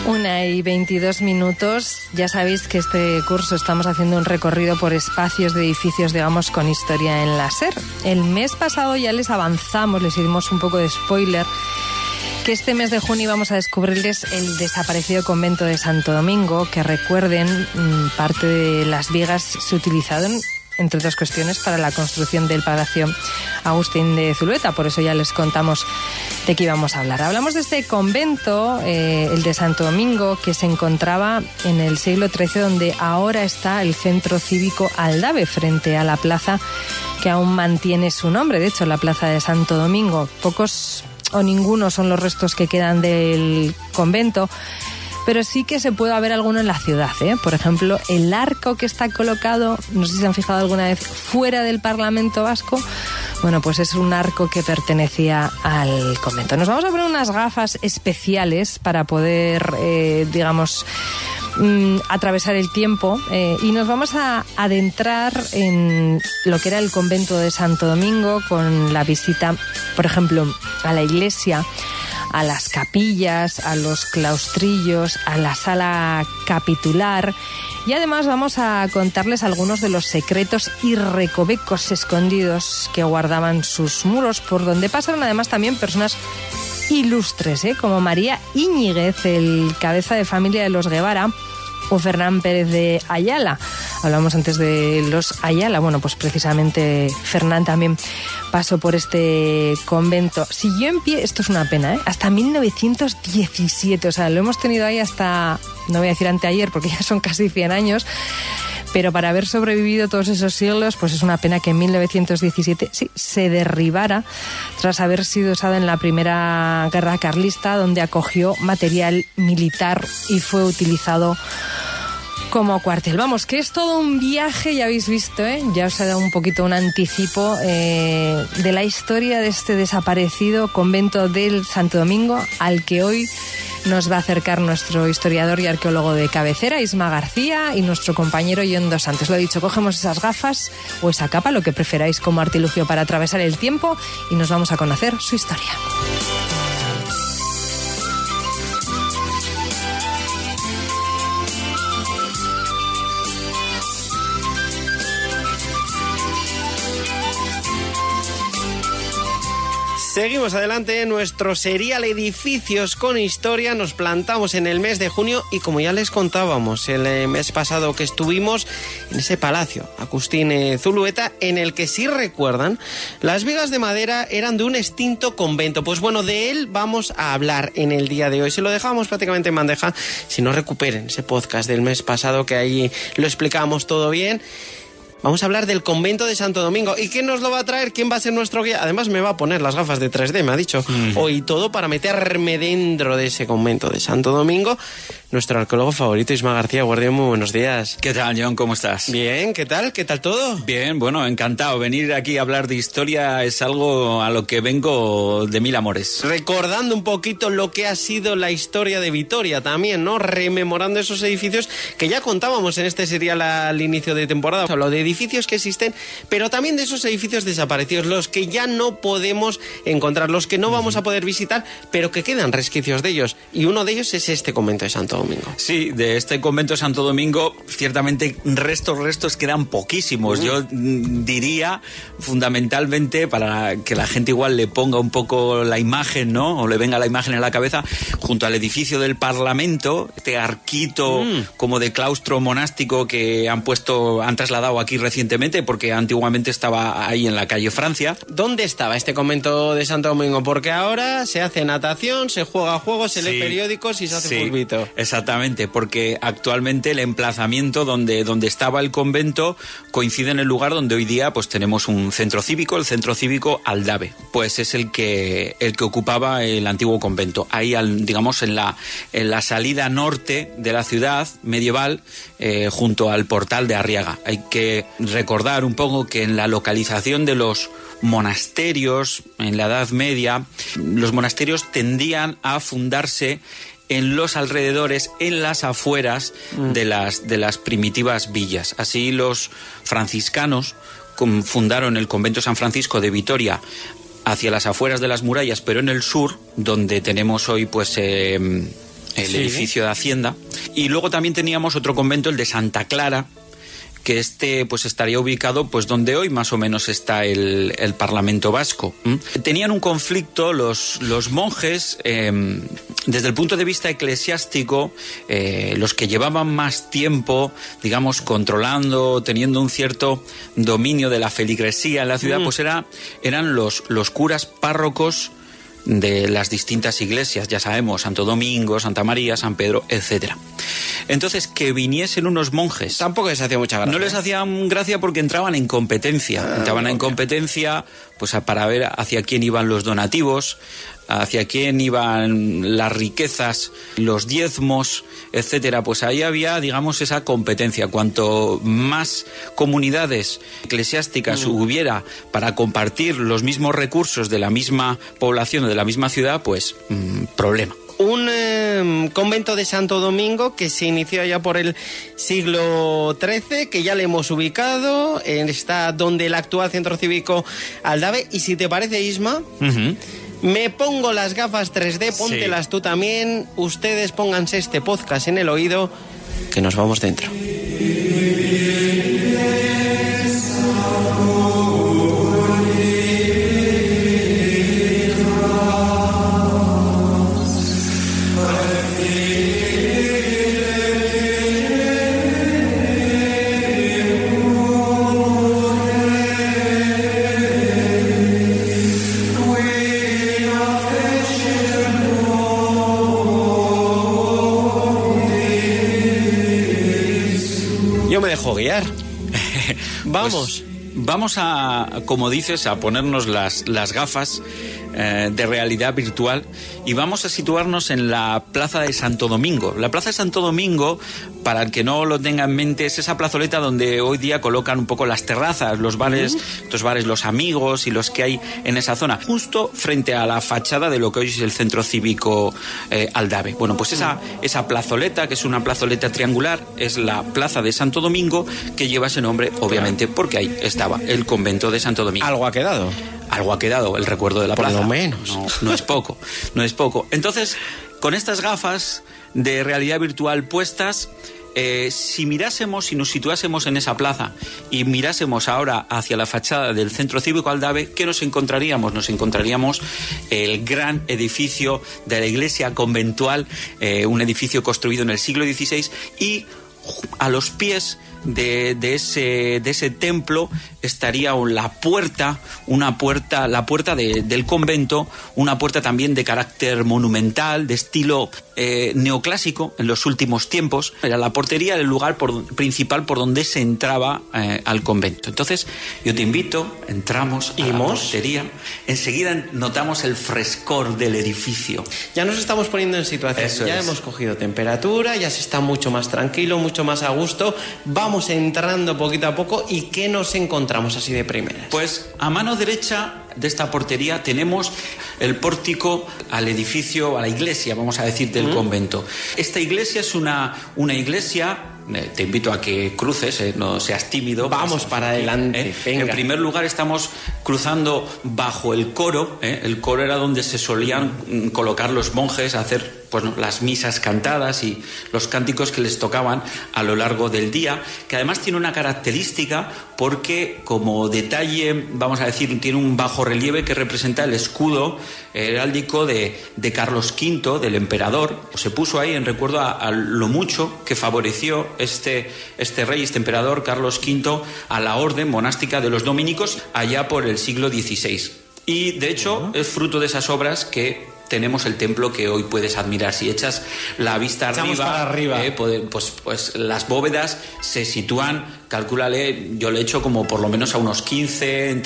1:22. Ya sabéis que este curso estamos haciendo un recorrido por espacios de edificios, digamos, con historia en la SER. El mes pasado ya les avanzamos, les hicimos un poco de spoiler, que este mes de junio vamos a descubrirles el desaparecido convento de Santo Domingo, que recuerden, parte de las vigas se utilizaron, entre otras cuestiones, para la construcción del Palacio Agustín de Zulueta. Por eso ya les contamos de qué íbamos a hablar. Hablamos de este convento, el de Santo Domingo, que se encontraba en el siglo XIII, donde ahora está el Centro Cívico Aldave, frente a la plaza que aún mantiene su nombre. De hecho, la plaza de Santo Domingo, pocos o ninguno son los restos que quedan del convento, pero sí que se puede ver alguno en la ciudad, ¿eh? Por ejemplo, el arco que está colocado, no sé si se han fijado alguna vez, fuera del Parlamento Vasco. Bueno, pues es un arco que pertenecía al convento. Nos vamos a poner unas gafas especiales para poder, atravesar el tiempo, y nos vamos a adentrar en lo que era el convento de Santo Domingo, con la visita, por ejemplo, a la iglesia, a las capillas, a los claustrillos, a la sala capitular, y además vamos a contarles algunos de los secretos y recovecos escondidos que guardaban sus muros, por donde pasaron además también personas ilustres, como María Íñiguez, el cabeza de familia de los Guevara, o Fernán Pérez de Ayala. Hablamos antes de los Ayala. Bueno, pues precisamente Fernán también pasó por este convento. Siguió en pie, esto es una pena, hasta 1917. O sea, lo hemos tenido ahí hasta, no voy a decir anteayer, porque ya son casi 100 años. Pero para haber sobrevivido todos esos siglos, pues es una pena que en 1917 sí se derribara, tras haber sido usado en la Primera Guerra Carlista, donde acogió material militar y fue utilizado como cuartel. Vamos, que es todo un viaje, ya habéis visto, ya os he dado un poquito un anticipo de la historia de este desaparecido convento del Santo Domingo, al que hoy nos va a acercar nuestro historiador y arqueólogo de cabecera, Isma García, y nuestro compañero John Dos Santos. Lo he dicho, cogemos esas gafas o esa capa, lo que preferáis, como artilugio para atravesar el tiempo, y nos vamos a conocer su historia. Seguimos adelante en nuestro serial Edificios con Historia. Nos plantamos en el mes de junio y, como ya les contábamos el mes pasado que estuvimos en ese Palacio Agustín Zulueta, en el que, si recuerdan, las vigas de madera eran de un extinto convento. Pues bueno, de él vamos a hablar en el día de hoy. Se lo dejamos prácticamente en bandeja. Si no, recuperen ese podcast del mes pasado, que ahí lo explicamos todo bien. Vamos a hablar del convento de Santo Domingo. ¿Y quién nos lo va a traer? ¿Quién va a ser nuestro guía? Además, me va a poner las gafas de 3D, me ha dicho. Hoy todo para meterme dentro de ese convento de Santo Domingo. Nuestro arqueólogo favorito, Isma García. Guardia, muy buenos días. ¿Qué tal, John? ¿Cómo estás? Bien, ¿qué tal? ¿Qué tal todo? Bien, bueno, encantado. Venir aquí a hablar de historia es algo a lo que vengo de mil amores. Recordando un poquito lo que ha sido la historia de Vitoria también, ¿no? Rememorando esos edificios que ya contábamos en este serial al inicio de temporada. Hemos hablado de edificios que existen, pero también de esos edificios desaparecidos, los que ya no podemos encontrar, los que no vamos a poder visitar, pero que quedan resquicios de ellos. Y uno de ellos es este convento de Santo Domingo. Sí, de este convento de Santo Domingo, ciertamente restos quedan poquísimos. Yo diría, fundamentalmente, para que la gente igual le ponga un poco la imagen, ¿no? O le venga la imagen en la cabeza, junto al edificio del Parlamento, este arquito como de claustro monástico que han trasladado aquí recientemente, porque antiguamente estaba ahí en la calle Francia. ¿Dónde estaba este convento de Santo Domingo? Porque ahora se hace natación, se juega juegos, se lee periódicos y se hace fulbito. Exactamente, porque actualmente el emplazamiento donde estaba el convento coincide en el lugar donde hoy día pues tenemos un centro cívico, el Centro Cívico Aldave. Pues es el que ocupaba el antiguo convento. Ahí, digamos, en la salida norte de la ciudad medieval, junto al portal de Arriaga. Hay que recordar un poco que en la localización de los monasterios en la Edad Media, los monasterios tendían a fundarse en los alrededores, en las afueras de las primitivas villas. Así los franciscanos fundaron el convento San Francisco de Vitoria hacia las afueras de las murallas, pero en el sur, donde tenemos hoy pues el edificio de Hacienda. Y luego también teníamos otro convento, el de Santa Clara, que pues estaría ubicado pues donde hoy más o menos está el Parlamento Vasco. Tenían un conflicto los monjes, desde el punto de vista eclesiástico, los que llevaban más tiempo, digamos, controlando, teniendo un cierto dominio de la feligresía en la ciudad, pues eran los curas párrocos de las distintas iglesias, ya sabemos, Santo Domingo, Santa María, San Pedro, etcétera. Entonces, que viniesen unos monjes... Tampoco les hacía mucha gracia. No les hacían gracia porque entraban en competencia. En competencia pues para ver hacia quién iban los donativos, hacia quién iban las riquezas, los diezmos, etcétera. Pues ahí había, digamos, esa competencia. Cuanto más comunidades eclesiásticas hubiera para compartir los mismos recursos de la misma población o de la misma ciudad, pues problema. Un convento de Santo Domingo que se inició ya por el siglo XIII, que ya le hemos ubicado, está donde el actual Centro Cívico Aldave. Y si te parece, Isma, me pongo las gafas 3D, póntelas tú también, ustedes pónganse este podcast en el oído, que nos vamos dentro. Guiar. Vamos. Pues vamos a, como dices, a ponernos las gafas de realidad virtual y vamos a situarnos en la Plaza de Santo Domingo. La Plaza de Santo Domingo, para el que no lo tenga en mente, es esa plazoleta donde hoy día colocan un poco las terrazas, los bares, estos bares Los Amigos y los que hay en esa zona, justo frente a la fachada de lo que hoy es el Centro Cívico Aldave. Bueno, pues esa plazoleta, que es una plazoleta triangular, es la Plaza de Santo Domingo, que lleva ese nombre, obviamente, porque ahí estaba el convento de Santo Domingo. Algo ha quedado. Algo ha quedado, el recuerdo de la plaza. Por lo menos. No es poco, no es poco. Entonces, con estas gafas de realidad virtual puestas, si nos situásemos en esa plaza y mirásemos ahora hacia la fachada del Centro Cívico Aldave, ¿qué nos encontraríamos? Nos encontraríamos el gran edificio de la iglesia conventual, un edificio construido en el siglo XVI, y a los pies de ese templo estaría la puerta del convento, una puerta también de carácter monumental, de estilo neoclásico en los últimos tiempos. Era la portería, el lugar principal por donde se entraba al convento. Entonces yo te invito, entramos a la portería, enseguida notamos el frescor del edificio. Ya nos estamos poniendo en situación, hemos cogido temperatura, ya se está mucho más tranquilo, mucho más a gusto. Vamos entrando poquito a poco. ¿Y qué nos encontramos así de primeras? Pues a mano derecha de esta portería tenemos el pórtico al edificio, a la iglesia, vamos a decir, del convento. Esta iglesia es una iglesia... Te invito a que cruces, no seas tímido. Vamos para adelante. Venga. En primer lugar estamos cruzando bajo el coro. El coro era donde se solían colocar los monjes a hacer las misas cantadas y los cánticos que les tocaban a lo largo del día, que además tiene una característica porque como detalle, vamos a decir, tiene un bajo relieve que representa el escudo heráldico de Carlos V, del emperador. Se puso ahí en recuerdo a lo mucho que favoreció este rey, este emperador Carlos V, a la orden monástica de los dominicos allá por el siglo XVI. Y de hecho es fruto de esas obras que tenemos el templo que hoy puedes admirar. Si echas la vista arriba, pues las bóvedas se sitúan, calcúlale, yo le echo como por lo menos a unos 15,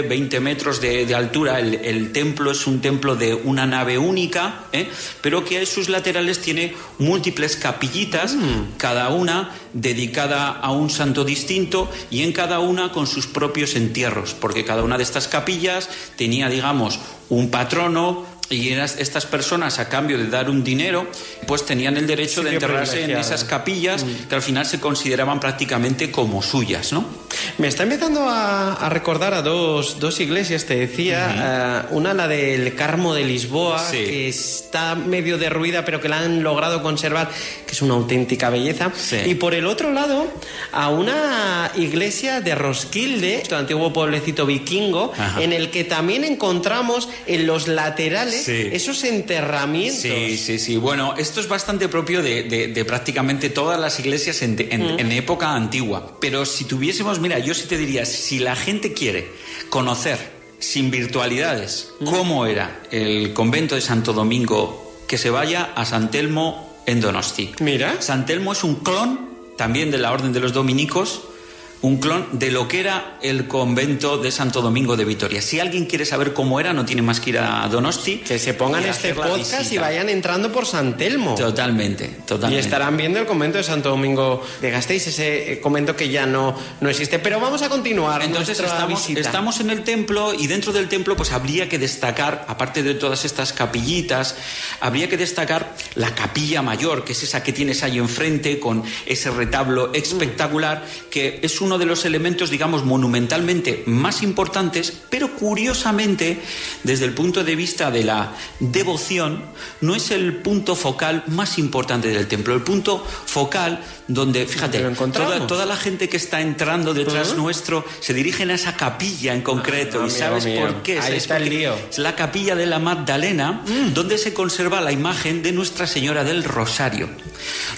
20 metros de altura. El templo es un templo de una nave única, pero que a sus laterales tiene múltiples capillitas, cada una dedicada a un santo distinto y en cada una con sus propios entierros, porque cada una de estas capillas tenía, digamos, un patrono, Y estas personas, a cambio de dar un dinero, pues tenían el derecho de enterrarse en esas capillas que al final se consideraban prácticamente como suyas, ¿no? Me está empezando a recordar a dos iglesias, te decía. Una, la del Carmo de Lisboa, que está medio derruida, pero que la han logrado conservar, que es una auténtica belleza. Y por el otro lado, a una iglesia de Roskilde, el antiguo pueblecito vikingo, en el que también encontramos en los laterales esos enterramientos. Sí. Bueno, esto es bastante propio de prácticamente todas las iglesias en época antigua. Pero si tuviésemos, mira, yo sí te diría, si la gente quiere conocer sin virtualidades cómo era el convento de Santo Domingo, que se vaya a San Telmo en Donosti. Mira. San Telmo es un clon también de la Orden de los Dominicos, un clon de lo que era el convento de Santo Domingo de Vitoria. Si alguien quiere saber cómo era, no tiene más que ir a Donosti. Que se pongan este podcast y vayan entrando por San Telmo. Totalmente. Y estarán viendo el convento de Santo Domingo de Gasteiz, ese convento que ya no existe. Pero vamos a continuar. Entonces estamos en el templo, y dentro del templo pues habría que destacar, aparte de todas estas capillitas, habría que destacar la capilla mayor, que es esa que tienes ahí enfrente, con ese retablo espectacular, que es uno de los elementos, digamos, monumentalmente más importantes, pero curiosamente, desde el punto de vista de la devoción, no es el punto focal más importante del templo. El punto focal donde, fíjate, toda la gente que está entrando detrás nuestro se dirigen a esa capilla en concreto. ¿Y sabes por qué? Ahí está el lío. Es la capilla de la Magdalena, donde se conserva la imagen de Nuestra Señora del Rosario.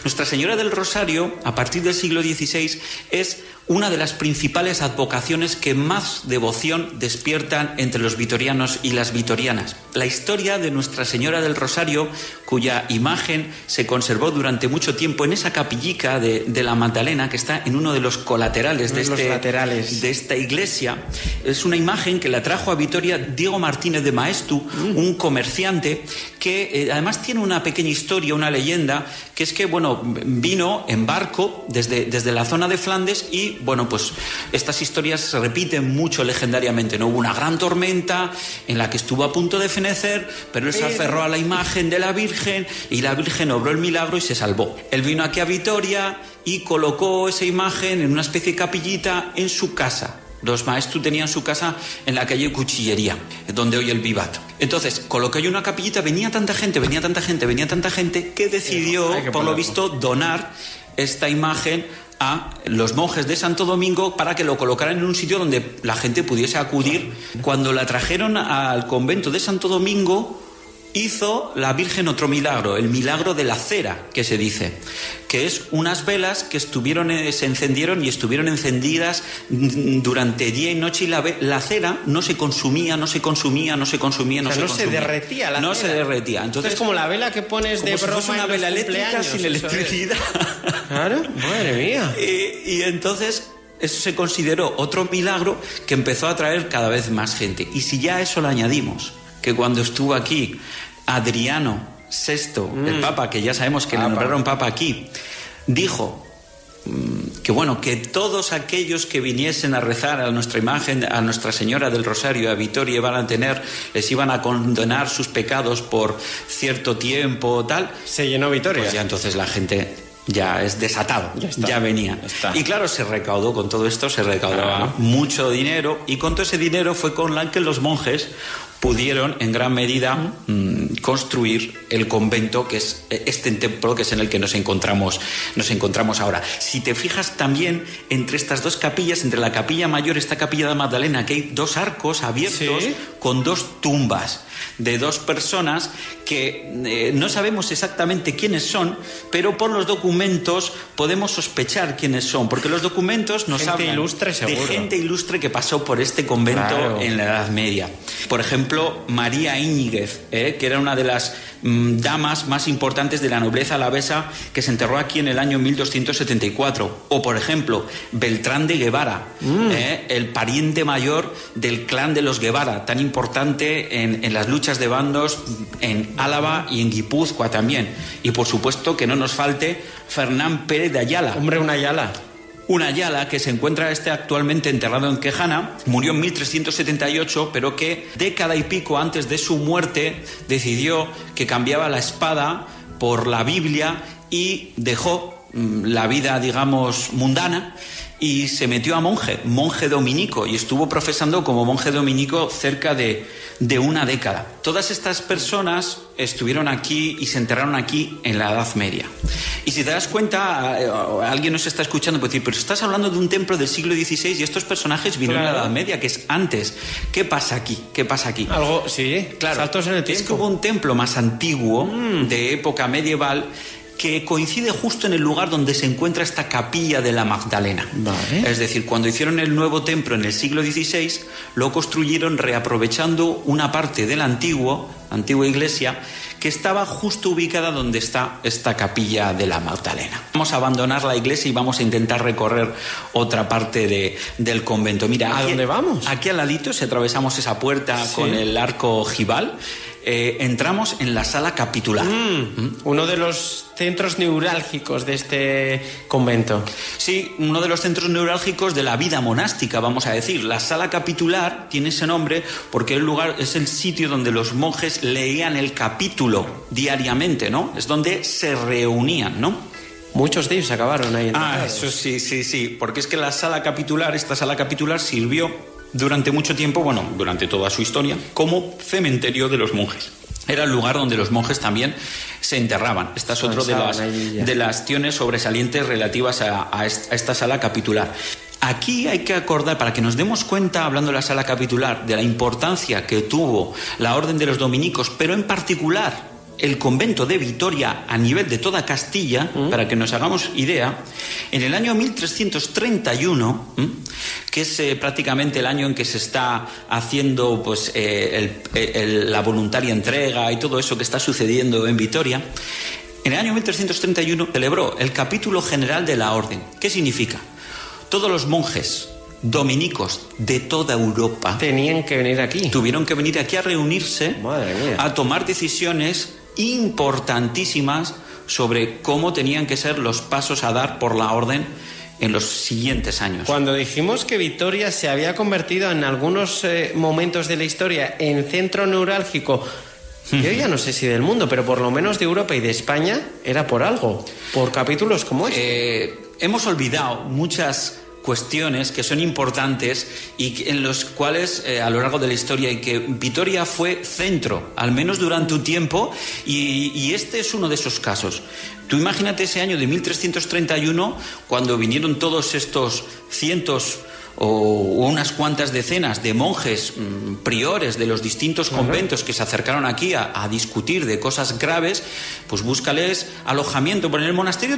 Nuestra Señora del Rosario, a partir del siglo XVI, es una de las principales advocaciones que más devoción despiertan entre los vitorianos y las vitorianas. La historia de Nuestra Señora del Rosario, cuya imagen se conservó durante mucho tiempo en esa capillica de la Magdalena, que está en uno de los colaterales de esta iglesia, es una imagen que la trajo a Vitoria Diego Martínez de Maestu, un comerciante que además tiene una pequeña historia, una leyenda, que es que, bueno, vino en barco desde la zona de Flandes y, bueno, pues estas historias se repiten mucho legendariamente, ¿no? Hubo una gran tormenta en la que estuvo a punto de fenecer, pero él se aferró a la imagen de la Virgen y la Virgen obró el milagro y se salvó. Él vino aquí a Vitoria y colocó esa imagen en una especie de capillita en su casa. Los maestros tenían su casa en la calle Cuchillería, donde hoy el Vivato. Entonces, colocó ahí una capillita, venía tanta gente, que decidió, por lo visto, donar esta imagen a los monjes de Santo Domingo para que lo colocaran en un sitio donde la gente pudiese acudir. Cuando la trajeron al convento de Santo Domingo, hizo la Virgen otro milagro, el milagro de la cera, que se dice, que es unas velas que se encendieron y estuvieron encendidas durante día y noche, y la cera no se consumía. No se derretía la cera. Se derretía. Entonces, es como la vela que pones de broma, si fuese una vela eléctrica sin electricidad. Claro, madre mía. Y entonces eso se consideró otro milagro que empezó a atraer cada vez más gente. Y si ya a eso le añadimos que cuando estuvo aquí Adriano VI, el Papa, que ya sabemos que le nombraron Papa aquí, dijo que, bueno, que todos aquellos que viniesen a rezar a nuestra imagen, a Nuestra Señora del Rosario, a Vitoria, les iban a condenar sus pecados por cierto tiempo, tal. Se llenó Vitoria. Pues ya entonces la gente ya es desatado, ya venía. Y claro, con todo esto se recaudaba mucho dinero, y con todo ese dinero fue con la que los monjes pudieron en gran medida construir el convento, que es este templo, que es en el que nos encontramos ahora. Si te fijas también entre estas dos capillas, entre la capilla mayor y esta capilla de Magdalena, que hay dos arcos abiertos con dos tumbas de dos personas que no sabemos exactamente quiénes son, pero por los documentos podemos sospechar quiénes son, porque los documentos nos hablan de gente ilustre que pasó por este convento en la Edad Media. Por ejemplo, María Íñiguez, que era una de las damas más importantes de la nobleza alavesa, que se enterró aquí en el año 1274. O, por ejemplo, Beltrán de Guevara, el pariente mayor del clan de los Guevara, tan importante en las luchas de bandos en Álava y en Guipúzcoa también. Y, por supuesto, que no nos falte Fernán Pérez de Ayala. Hombre, un Ayala. un ayala que se encuentra actualmente enterrado en Quejana, murió en 1378, pero que década y pico antes de su muerte decidió que cambiaba la espada por la Biblia y dejó la vida, digamos, mundana y se metió a monje dominico, y estuvo profesando como monje dominico cerca de una década. Todas estas personas estuvieron aquí y se enterraron aquí en la Edad Media. Y si te das cuenta, alguien nos está escuchando y puede decir, pero estás hablando de un templo del siglo XVI y estos personajes vinieron a la Edad Media, que es antes. ¿Qué pasa aquí? Algo, sí, claro. Saltos en el tiempo. Es que hubo un templo más antiguo, de época medieval, que coincide justo en el lugar donde se encuentra esta capilla de la Magdalena. Vale. Es decir, cuando hicieron el nuevo templo en el siglo XVI, lo construyeron reaprovechando una parte de la antigua iglesia, que estaba justo ubicada donde está esta capilla de la Magdalena. Vamos a abandonar la iglesia y vamos a intentar recorrer otra parte del convento. Mira, ¿a dónde vamos? Aquí al ladito, si atravesamos esa puerta con el arco ojival, entramos en la sala capitular. Uno de los centros neurálgicos de este convento. Sí, uno de los centros neurálgicos de la vida monástica, vamos a decir. La sala capitular tiene ese nombre porque es el sitio donde los monjes leían el capítulo diariamente, ¿no? Es donde se reunían, ¿no? Muchos de ellos acabaron ahí. Eso sí, porque es que esta sala capitular sirvió durante mucho tiempo, durante toda su historia, como cementerio de los monjes. Era el lugar donde los monjes también se enterraban. Esta es otra de las cuestiones sobresalientes relativas a esta sala capitular. Aquí hay que acordar, para que nos demos cuenta, hablando de la sala capitular, de la importancia que tuvo la Orden de los Dominicos, pero en particular el convento de Vitoria a nivel de toda Castilla, para que nos hagamos idea, en el año 1331, que es prácticamente el año en que se está haciendo pues, la voluntaria entrega y todo eso que está sucediendo en Vitoria, en el año 1331 celebró el capítulo general de la Orden. ¿Qué significa? Todos los monjes dominicos de toda Europa tuvieron que venir aquí a reunirse, a tomar decisiones importantísimas sobre cómo tenían que ser los pasos a dar por la Orden en los siguientes años. Cuando dijimos que Vitoria se había convertido en algunos momentos de la historia en centro neurálgico, yo ya no sé si del mundo, pero por lo menos de Europa y de España, era por algo, por capítulos como este. Hemos olvidado muchas cuestiones que son importantes y en los cuales a lo largo de la historia, y que Vitoria fue centro, al menos durante un tiempo, y este es uno de esos casos. Tú imagínate ese año de 1331, cuando vinieron todos estos cientos o unas cuantas decenas de monjes priores de los distintos conventos que se acercaron aquí a discutir de cosas graves, pues búscales alojamiento. Por en el monasterio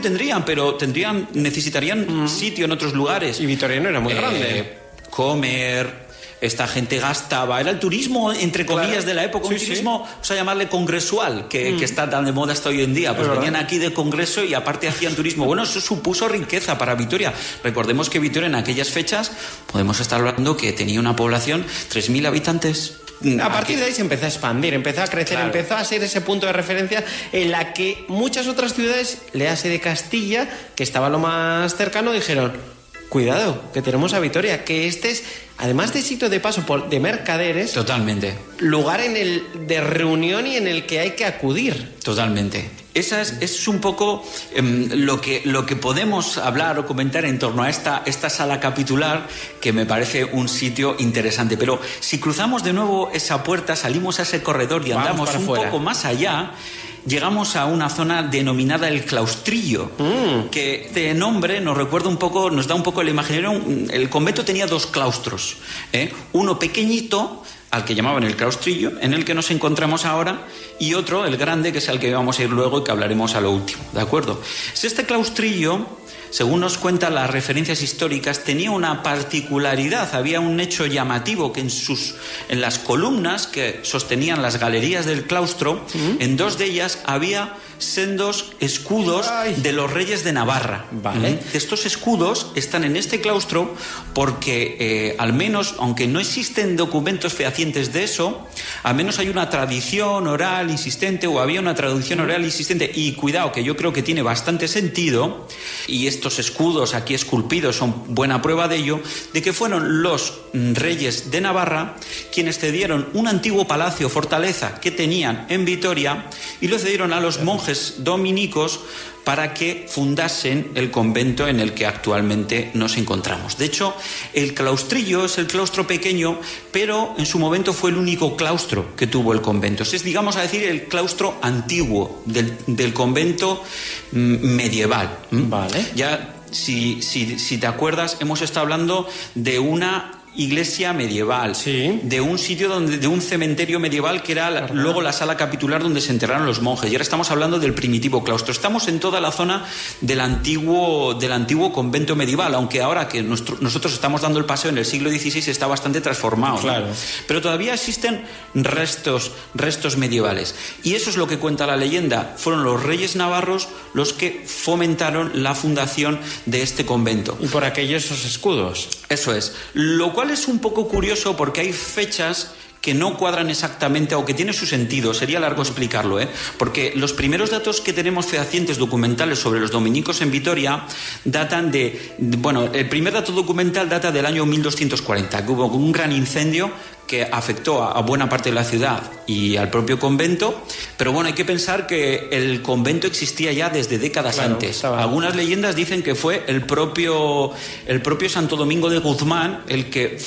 necesitarían sitio en otros lugares. Y Vitoria no era muy grande. Comer, esta gente gastaba, era el turismo, entre comillas, de la época, un turismo, vamos a llamarle congresual, que está tan de moda hasta hoy en día. Pues venían aquí de congreso y aparte hacían turismo. Bueno, eso supuso riqueza para Vitoria. Recordemos que Vitoria en aquellas fechas, podemos estar hablando que tenía una población, 3.000 habitantes. A partir de ahí se empezó a expandir, empezó a crecer, empezó a ser ese punto de referencia en la que muchas otras ciudades, léase de Castilla, que estaba lo más cercano, dijeron: cuidado, que tenemos a Vitoria, que este es, además de sitio de paso de mercaderes, totalmente, lugar de reunión y en el que hay que acudir. Totalmente. Esa es un poco lo que podemos hablar o comentar en torno a esta sala capitular, que me parece un sitio interesante. Pero si cruzamos de nuevo esa puerta, salimos a ese corredor y andamos un poco más allá, llegamos a una zona denominada el Claustrillo, que de nombre nos recuerda un poco, nos da un poco el imaginario. El convento tenía dos claustros, uno pequeñito, al que llamaban el Claustrillo, en el que nos encontramos ahora, y otro, el grande, que es al que vamos a ir luego y que hablaremos a lo último, ¿de acuerdo? Este Claustrillo, según nos cuentan las referencias históricas, tenía una particularidad. Había un hecho llamativo, que en las columnas que sostenían las galerías del claustro, en dos de ellas había sendos escudos de los reyes de Navarra. Vale. Estos escudos están en este claustro porque, al menos, aunque no existen documentos fehacientes de eso, al menos hay una tradición oral insistente, o había una tradición oral insistente, y cuidado, que yo creo que tiene bastante sentido, y esto estos escudos aquí esculpidos son buena prueba de ello, de que fueron los reyes de Navarra quienes cedieron un antiguo palacio fortaleza que tenían en Vitoria y lo cedieron a los monjes dominicos para que fundasen el convento en el que actualmente nos encontramos. De hecho, el claustrillo es el claustro pequeño, pero en su momento fue el único claustro que tuvo el convento. Es, digamos a decir, el claustro antiguo del convento medieval. Vale. Ya, si te acuerdas, hemos estado hablando de una iglesia medieval, sí, de un sitio de un cementerio medieval que era luego la sala capitular donde se enterraron los monjes, y ahora estamos hablando del primitivo claustro. Estamos en toda la zona del antiguo convento medieval, aunque ahora que nosotros estamos dando el paseo en el siglo XVI está bastante transformado, claro, ¿no? Pero todavía existen restos medievales, y eso es lo que cuenta la leyenda. Fueron los reyes navarros los que fomentaron la fundación de este convento. Y por aquellos esos escudos. Eso es. Lo cual es un poco curioso porque hay fechas que no cuadran exactamente, o que tiene su sentido, sería largo explicarlo, porque los primeros datos que tenemos fehacientes documentales sobre los dominicos en Vitoria datan el primer dato documental data del año 1240, que hubo un gran incendio que afectó a buena parte de la ciudad y al propio convento, pero bueno, hay que pensar que el convento existía ya desde décadas antes. Algunas leyendas dicen que fue el propio Santo Domingo de Guzmán el que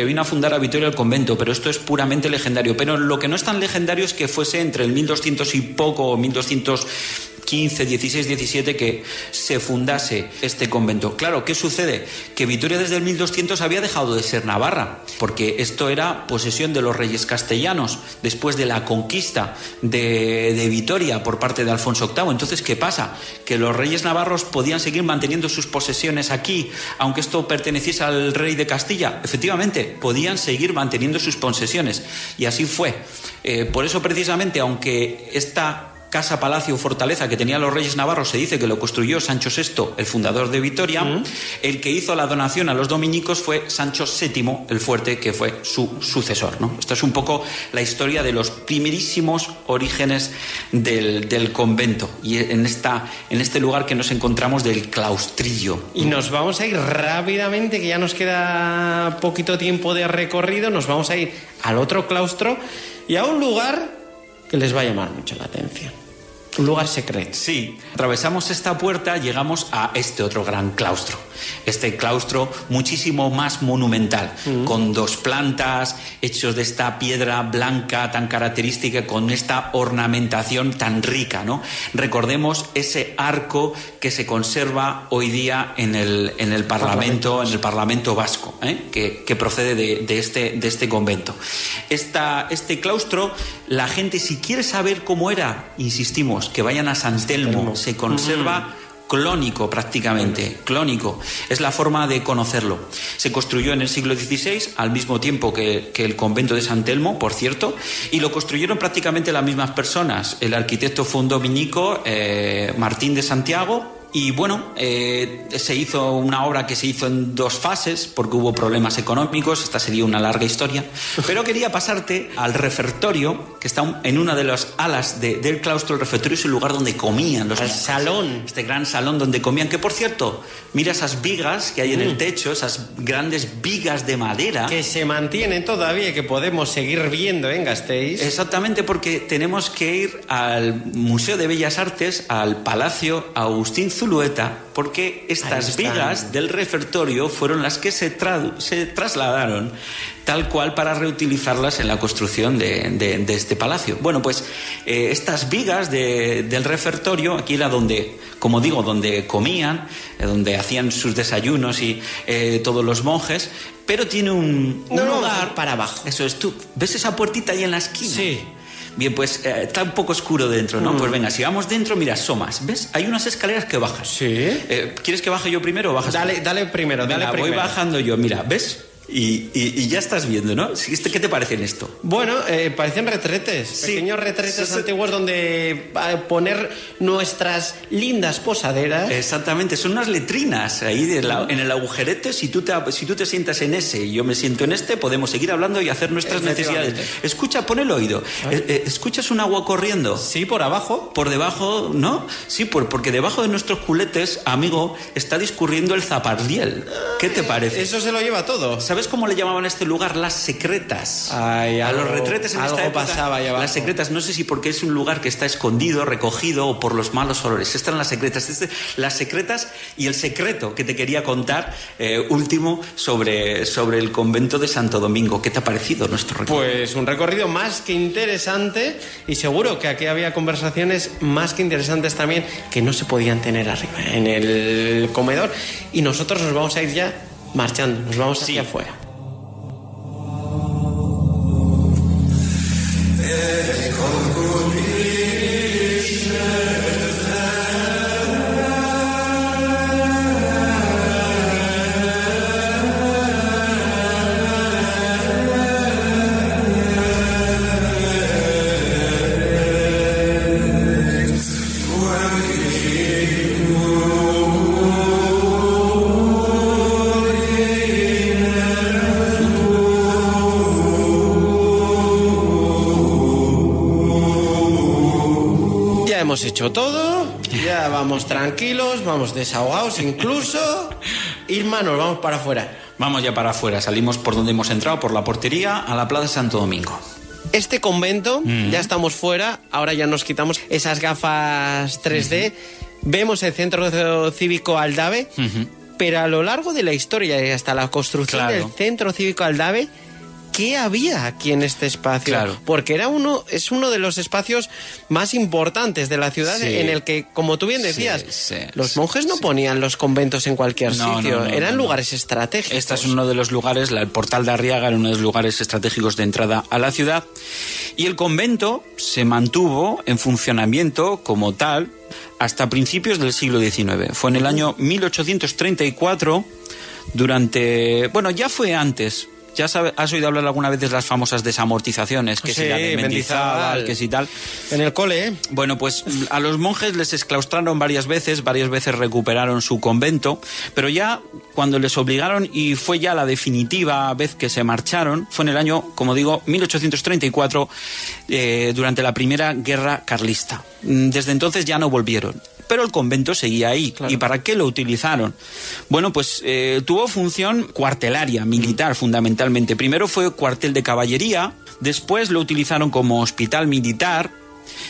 vino a fundar a Vitoria el convento, pero esto es puramente legendario. Pero lo que no es tan legendario es que fuese entre el 1200 y poco, o 1215, 16, 17, que se fundase este convento. Claro, ¿qué sucede? Que Vitoria desde el 1200 había dejado de ser Navarra, porque esto era posesión de los reyes castellanos después de la conquista de Vitoria por parte de Alfonso VIII. Entonces, ¿qué pasa? Que los reyes navarros podían seguir manteniendo sus posesiones aquí, aunque esto perteneciese al rey de Castilla. Efectivamente, podían seguir manteniendo sus posesiones, y así fue. Por eso, precisamente, aunque esta casa, palacio, fortaleza que tenían los reyes navarros se dice que lo construyó Sancho VI, el fundador de Vitoria, el que hizo la donación a los dominicos fue Sancho VII el Fuerte, que fue su sucesor, ¿no? Esta es un poco la historia de los primerísimos orígenes del convento, y en este lugar que nos encontramos del claustrillo. Y nos vamos a ir rápidamente, que ya nos queda poquito tiempo de recorrido, nos vamos a ir al otro claustro y a un lugar que les va a llamar mucho la atención. Un lugar secreto. Sí, atravesamos esta puerta, llegamos a este otro gran claustro. Este claustro muchísimo más monumental, con 2 plantas, hechos de esta piedra blanca tan característica, con esta ornamentación tan rica, ¿no? Recordemos ese arco que se conserva hoy día en el Parlamento vasco, que procede de este convento. Este claustro, la gente, si quiere saber cómo era, insistimos, que vayan a San Telmo, se conserva clónico prácticamente, clónico, es la forma de conocerlo. Se construyó en el siglo XVI, al mismo tiempo que el convento de San Telmo, por cierto, y lo construyeron prácticamente las mismas personas. El arquitecto fue un dominico, Martín de Santiago. Y bueno, se hizo una obra que se hizo en 2 fases porque hubo problemas económicos. Esta sería una larga historia, pero quería pasarte al refectorio, que está en una de las alas del claustro. El refectorio es el lugar donde comían los monjes. Salón. Este gran salón donde comían, que por cierto, mira esas vigas que hay en el techo, esas grandes vigas de madera que se mantienen todavía y que podemos seguir viendo en Gasteiz. Exactamente, porque tenemos que ir al Museo de Bellas Artes, al Palacio Agustín Zulueta, porque estas vigas del refectorio fueron las que se trasladaron tal cual para reutilizarlas en la construcción de este palacio. Bueno, pues estas vigas del refectorio, aquí era donde, como digo, donde comían, donde hacían sus desayunos y todos los monjes, pero tiene un lugar para abajo. Eso es, tú ves esa puertita ahí en la esquina. Sí. Bien, pues está un poco oscuro dentro, ¿no? Pues venga, si vamos dentro, mira, asomas. ¿Ves? Hay unas escaleras que bajas. Sí. ¿Quieres que baje yo primero o bajas tú? Dale primero, Venga, dale primero. voy bajando yo, mira, ¿ves? Y ya estás viendo, ¿no? ¿Qué te parece en esto? Bueno, parecen retretes, pequeños retretes antiguos donde poner nuestras lindas posaderas. Exactamente, son unas letrinas ahí en el agujerete. Si tú te sientas en ese y yo me siento en este, podemos seguir hablando y hacer nuestras necesidades. Escucha, pon el oído. ¿Escuchas un agua corriendo? Sí, por abajo. Por debajo, ¿no? Sí, porque debajo de nuestros culetes, amigo, está discurriendo el Zapardiel. ¿Qué te parece? Eso se lo lleva todo. ¿Sabes cómo le llamaban a este lugar? Las secretas. Ay, a los retretes en esta época. Pasaba ahí abajo. Las secretas, no sé si porque es un lugar que está escondido, recogido o por los malos olores. Estas eran las secretas. Las secretas y el secreto que te quería contar último sobre el convento de Santo Domingo. ¿Qué te ha parecido nuestro recorrido? Pues un recorrido más que interesante y seguro que aquí había conversaciones más que interesantes también que no se podían tener arriba en el comedor y nosotros nos vamos a ir ya marchando, nos vamos hacia afuera. Hemos hecho todo, ya vamos tranquilos, vamos desahogados incluso. Irma, nos vamos para afuera. Vamos ya para afuera, salimos por donde hemos entrado, por la portería, a la Plaza Santo Domingo. Este convento, ya estamos fuera, ahora ya nos quitamos esas gafas 3D, vemos el centro cívico Aldave, pero a lo largo de la historia y hasta la construcción del centro cívico Aldave, ¿qué había aquí en este espacio? Claro. Porque es uno de los espacios más importantes de la ciudad en el que, como tú bien decías, los monjes no ponían los conventos en cualquier sitio, eran lugares estratégicos. Este es uno de los lugares, el portal de Arriaga era uno de los lugares estratégicos de entrada a la ciudad y el convento se mantuvo en funcionamiento como tal hasta principios del siglo XIX. Fue en el año 1834 ya fue antes. Ya has oído hablar alguna vez de las famosas desamortizaciones, que si la de Mendizábal, que si tal. En el cole, ¿eh? Bueno, pues a los monjes les exclaustraron varias veces recuperaron su convento, pero ya cuando les obligaron y fue ya la definitiva vez que se marcharon, fue en el año, como digo, 1834, durante la Primera Guerra Carlista. Desde entonces ya no volvieron. Pero el convento seguía ahí. Claro. ¿Y para qué lo utilizaron? Bueno, pues tuvo función cuartelaria, militar, fundamentalmente. Primero fue cuartel de caballería, después lo utilizaron como hospital militar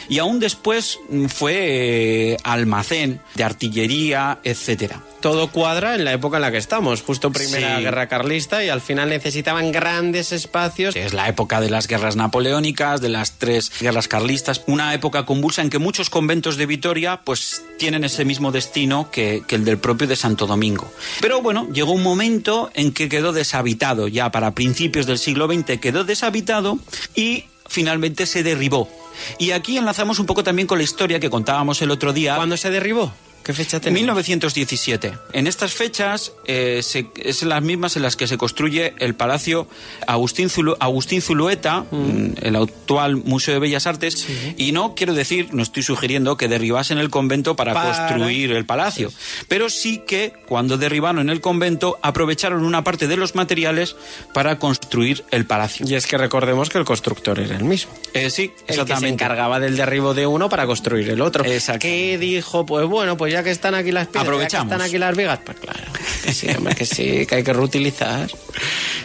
y aún después fue almacén de artillería, etcétera. Todo cuadra en la época en la que estamos, justo Primera Guerra Carlista, y al final necesitaban grandes espacios. Es la época de las guerras napoleónicas, de las 3 guerras carlistas, una época convulsa en que muchos conventos de Vitoria pues tienen ese mismo destino que el del propio de Santo Domingo. Pero bueno, llegó un momento en que quedó deshabitado, ya para principios del siglo XX quedó deshabitado y finalmente se derribó. Y aquí enlazamos un poco también con la historia que contábamos el otro día. ¿Cuándo se derribó? ¿Qué fecha tenemos? 1917. En estas fechas es las mismas en las que se construye el Palacio Agustín Zulueta, el actual Museo de Bellas Artes, y no quiero decir, no estoy sugiriendo que derribasen el convento para construir el palacio, pero sí que cuando derribaron el convento aprovecharon una parte de los materiales para construir el palacio. Y es que recordemos que el constructor era el mismo. Sí, exactamente. El que se encargaba del derribo de uno para construir el otro. ¿Qué dijo? Pues bueno, pues ya que están aquí las piedras, aprovechamos. Ya que están aquí las vigas, pues claro, que sí, hombre, que hay que reutilizar.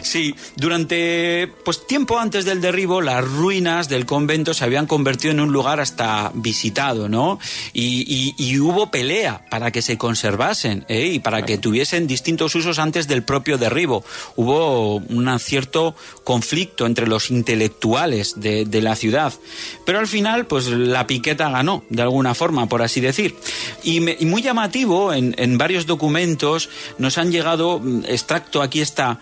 Sí, durante tiempo antes del derribo, las ruinas del convento se habían convertido en un lugar hasta visitado, ¿no? Y hubo pelea para que se conservasen, y para que tuviesen distintos usos antes del propio derribo. Hubo un cierto conflicto entre los intelectuales de la ciudad, pero al final, pues la piqueta ganó, de alguna forma, por así decir. Y muy llamativo, en varios documentos nos han llegado, extracto aquí esta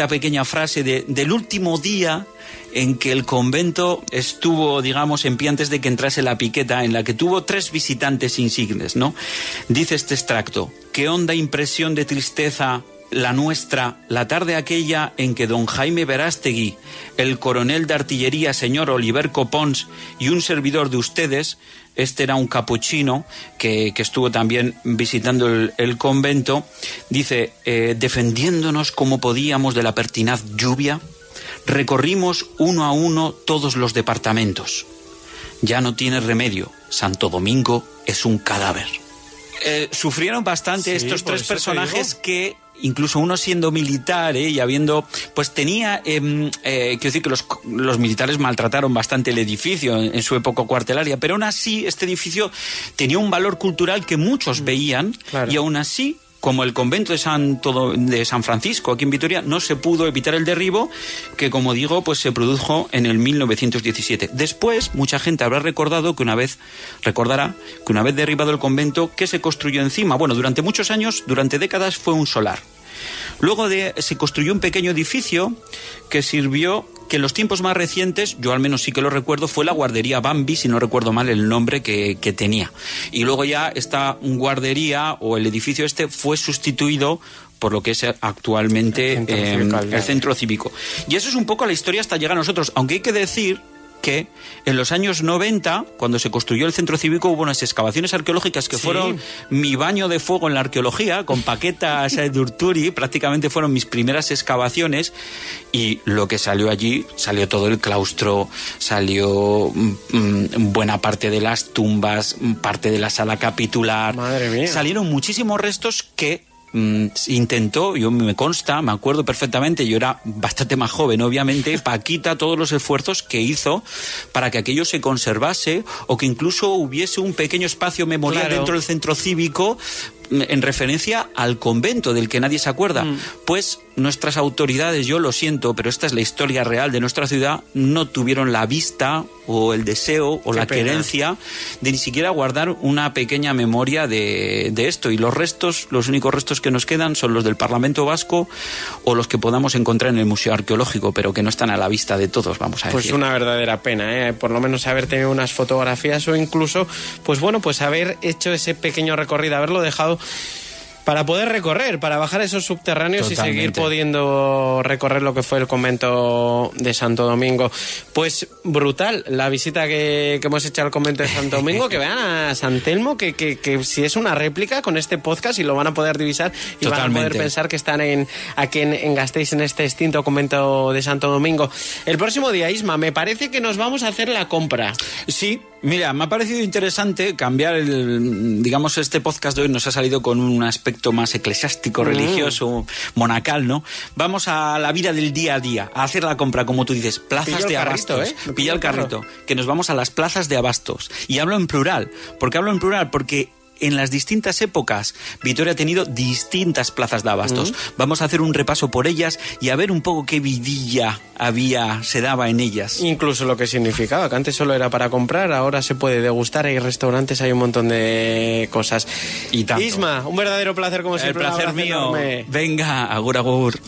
pequeña frase del último día en que el convento estuvo, digamos, en pie antes de que entrase la piqueta, en la que tuvo 3 visitantes insignes, ¿no? Dice este extracto: qué honda impresión de tristeza la nuestra, la tarde aquella en que don Jaime Verástegui, el coronel de artillería señor Oliver Copons y un servidor de ustedes, este era un capuchino que estuvo también visitando el convento, dice, defendiéndonos como podíamos de la pertinaz lluvia, recorrimos uno a uno todos los departamentos. Ya no tiene remedio, Santo Domingo es un cadáver. Sufrieron bastante estos tres personajes que, incluso uno siendo militar y habiendo, pues tenía, quiero decir que los militares maltrataron bastante el edificio en su época cuartelaria, pero aún así este edificio tenía un valor cultural que muchos veían, claro. Y aún así, como el convento de San Francisco, aquí en Vitoria, no se pudo evitar el derribo, que como digo, pues se produjo en el 1917. Después, mucha gente recordará que una vez derribado el convento, ¿qué se construyó encima? Bueno, durante muchos años, durante décadas, fue un solar. Luego se construyó un pequeño edificio que sirvió, que en los tiempos más recientes, yo al menos sí que lo recuerdo, fue la guardería Bambi, si no recuerdo mal el nombre que tenía. Y luego ya esta guardería o el edificio fue sustituido por lo que es actualmente el centro cívico. Y eso es un poco la historia hasta llegar a nosotros, aunque hay que decir que en los años 90, cuando se construyó el centro cívico, hubo unas excavaciones arqueológicas que fueron mi baño de fuego en la arqueología, con Paquetas de Urturi, prácticamente fueron mis primeras excavaciones, y lo que salió allí, salió todo el claustro, salió buena parte de las tumbas, parte de la sala capitular. Madre mía. Salieron muchísimos restos que intentó, yo me consta, me acuerdo perfectamente, yo era bastante más joven, obviamente, Paquita, todos los esfuerzos que hizo para que aquello se conservase o que incluso hubiese un pequeño espacio memorial dentro del centro cívico en referencia al convento del que nadie se acuerda. Pues nuestras autoridades, yo lo siento, pero esta es la historia real de nuestra ciudad, no tuvieron la vista o el deseo o la querencia de ni siquiera guardar una pequeña memoria de esto. Y los únicos restos que nos quedan son los del Parlamento Vasco o los que podamos encontrar en el Museo Arqueológico, pero que no están a la vista de todos, vamos a decir. Pues una verdadera pena, por lo menos haber tenido unas fotografías o incluso, pues bueno, pues haber hecho ese pequeño recorrido, haberlo dejado para poder recorrer, para bajar esos subterráneos. Totalmente. Y seguir pudiendo recorrer lo que fue el convento de Santo Domingo. Pues brutal la visita que hemos hecho al convento de Santo Domingo, que vean a San Telmo, que si es una réplica con este podcast, y lo van a poder divisar y Totalmente. Van a poder pensar que están aquí en Gasteiz, en este extinto convento de Santo Domingo. El próximo día, Isma, me parece que nos vamos a hacer la compra. Sí. Mira, me ha parecido interesante cambiar digamos, este podcast de hoy nos ha salido con un aspecto más eclesiástico, religioso, monacal, ¿no? Vamos a la vida del día a día, a hacer la compra, como tú dices, plazas de abastos. Pilla el carrito, que nos vamos a las plazas de abastos. Y hablo en plural. ¿Por qué hablo en plural? Porque en las distintas épocas Vitoria ha tenido distintas plazas de abastos. Vamos a hacer un repaso por ellas y a ver un poco qué vidilla se daba en ellas. Incluso lo que significaba, que antes solo era para comprar, ahora se puede degustar, hay restaurantes, hay un montón de cosas. Y tanto. Isma, un verdadero placer como siempre. El placer mío. Enorme. Venga, agur, agur.